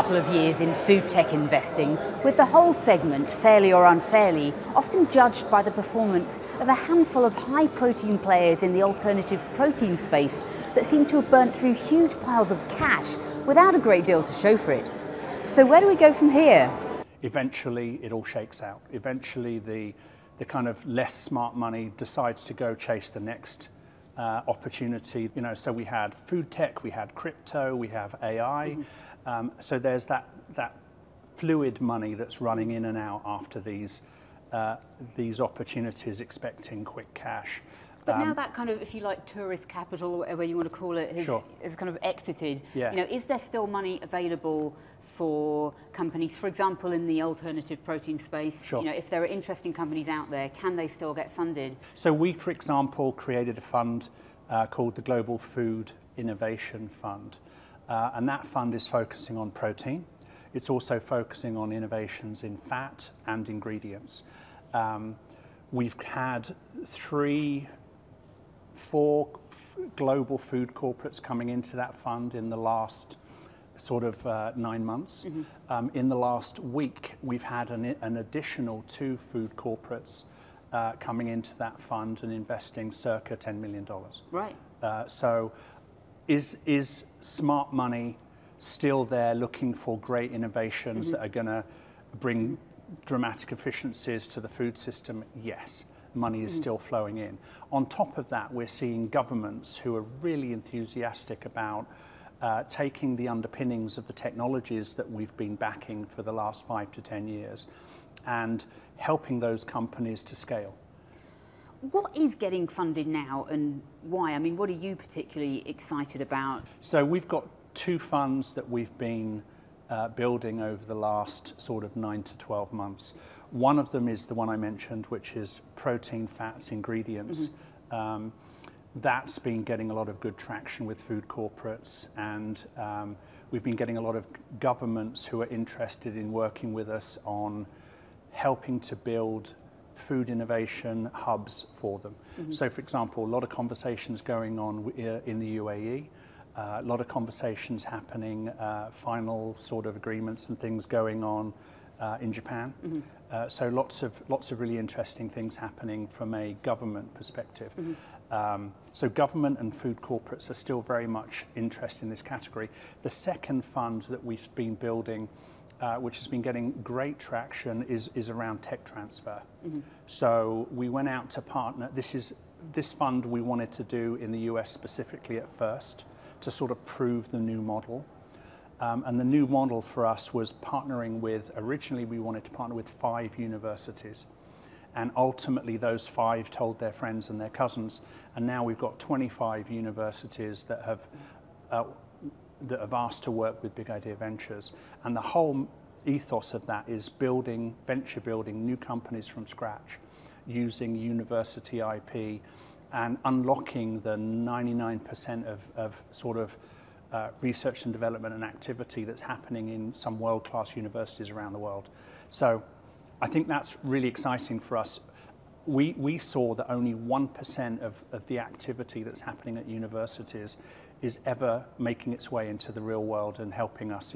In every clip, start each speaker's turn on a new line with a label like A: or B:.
A: couple of years in food tech investing, with the whole segment, fairly or unfairly, often judged by the performance of a handful of high-protein players in the alternative protein space that seem to have burnt through huge piles of cash without a great deal to show for it. So where do we go from here?
B: Eventually, it all shakes out. Eventually, the kind of less smart money decides to go chase the next opportunity. You know, so we had food tech, we had crypto, we have AI. So there's that fluid money that's running in and out after these opportunities, expecting quick cash.
A: But now that kind of, if you like, tourist capital or whatever you want to call it, has kind of exited.
B: Yeah.
A: You know, is there still money available for companies, for example, in the alternative protein space?
B: Sure.
A: You know, if there are interesting companies out there, can they still get funded?
B: So we, for example, created a fund called the Global Food Innovation Fund. And that fund is focusing on protein. It's also focusing on innovations in fat and ingredients. We've had 4 global food corporates coming into that fund in the last sort of 9 months. In the last week, we've had an additional 2 food corporates coming into that fund and investing circa $10 million.
A: Right.
B: So is smart money still there looking for great innovations that are going to bring dramatic efficiencies to the food system? Yes. Money is still flowing in. On top of that, we're seeing governments who are really enthusiastic about taking the underpinnings of the technologies that we've been backing for the last 5 to 10 years and helping those companies to scale.
A: What is getting funded now and why? I mean, what are you particularly excited about?
B: So we've got 2 funds that we've been building over the last sort of 9 to 12 months. One of them is the one I mentioned, which is protein, fats, ingredients. That's been getting a lot of good traction with food corporates, and we've been getting a lot of governments who are interested in working with us on helping to build food innovation hubs for them. So, for example, a lot of conversations going on in the UAE, a lot of conversations happening, final sort of agreements and things going on in Japan. So lots of really interesting things happening from a government perspective. So government and food corporates are still very much interested in this category. The second fund that we've been building, which has been getting great traction, is around tech transfer. So we went out to partner. This fund we wanted to do in the US specifically at first to sort of prove the new model. And the new model for us was partnering with, originally we wanted to partner with 5 universities. And ultimately those 5 told their friends and their cousins. And now we've got 25 universities that have asked to work with Big Idea Ventures. And the whole ethos of that is venture building new companies from scratch, using university IP and unlocking the 99% of sort of research and development and activity that's happening in some world-class universities around the world. So I think that's really exciting for us. We saw that only 1% of the activity that's happening at universities is ever making its way into the real world and helping us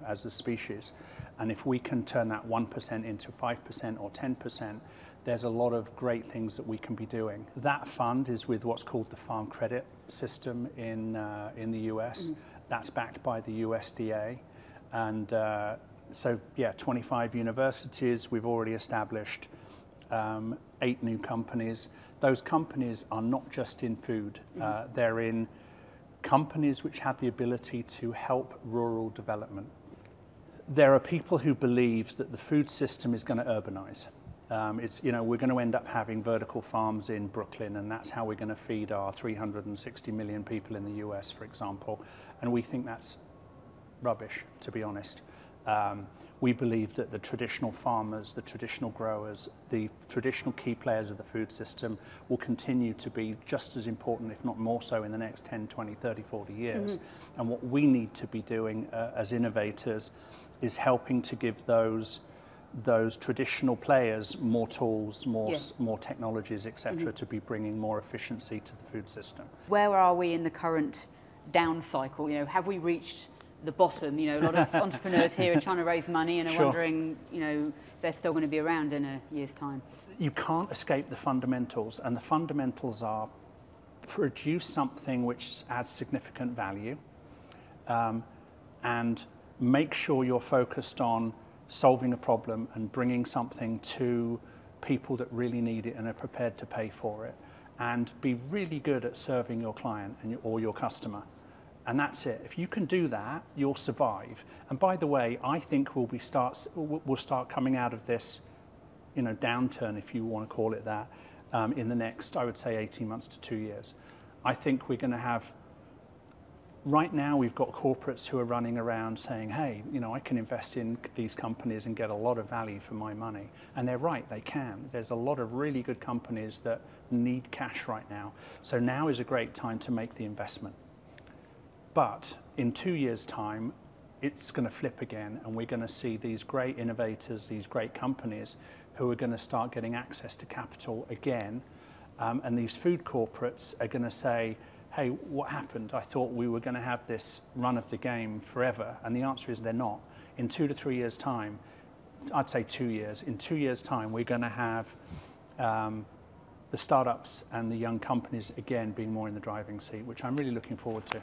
B: as a species. And if we can turn that 1% into 5% or 10%, there's a lot of great things that we can be doing. That fund is with what's called the Farm Credit System in the US. That's backed by the USDA. And so, yeah, 25 universities. We've already established 8 new companies. Those companies are not just in food. They're in companies which have the ability to help rural development. There are people who believe that the food system is going to urbanize. We're going to end up having vertical farms in Brooklyn, and that's how we're going to feed our 360 million people in the US, for example. And we think that's rubbish, to be honest. We believe that the traditional farmers, the traditional growers, the traditional key players of the food system will continue to be just as important, if not more so, in the next 10, 20, 30, 40 years. And what we need to be doing as innovators is helping to give those traditional players more tools, more technologies, etc., to be bringing more efficiency to the food system.
A: Where are we in the current down cycle? You know, have we reached the bottom. You know, a lot of entrepreneurs here are trying to raise money and are wondering, you know, if they're still going to be around in a year's time.
B: You can't escape the fundamentals, and the fundamentals are produce something which adds significant value, and make sure you're focused on solving a problem and bringing something to people that really need it and are prepared to pay for it, and be really good at serving your client or your customer. And that's it. If you can do that, you'll survive. And by the way, I think we'll start coming out of this, you know, downturn, if you want to call it that, in the next, I would say, 18 months to 2 years. I think we're going to have, right now we've got corporates who are running around saying, hey, you know, I can invest in these companies and get a lot of value for my money. And they're right, they can. There's a lot of really good companies that need cash right now. So now is a great time to make the investment. But in 2 years' time, it's going to flip again, and we're going to see these great innovators, these great companies who are going to start getting access to capital again. And these food corporates are going to say, hey, what happened? I thought we were going to have this run of the game forever. And the answer is they're not. In 2 to 3 years' time, I'd say 2 years, in 2 years' time, we're going to have the startups and the young companies again being more in the driving seat, which I'm really looking forward to.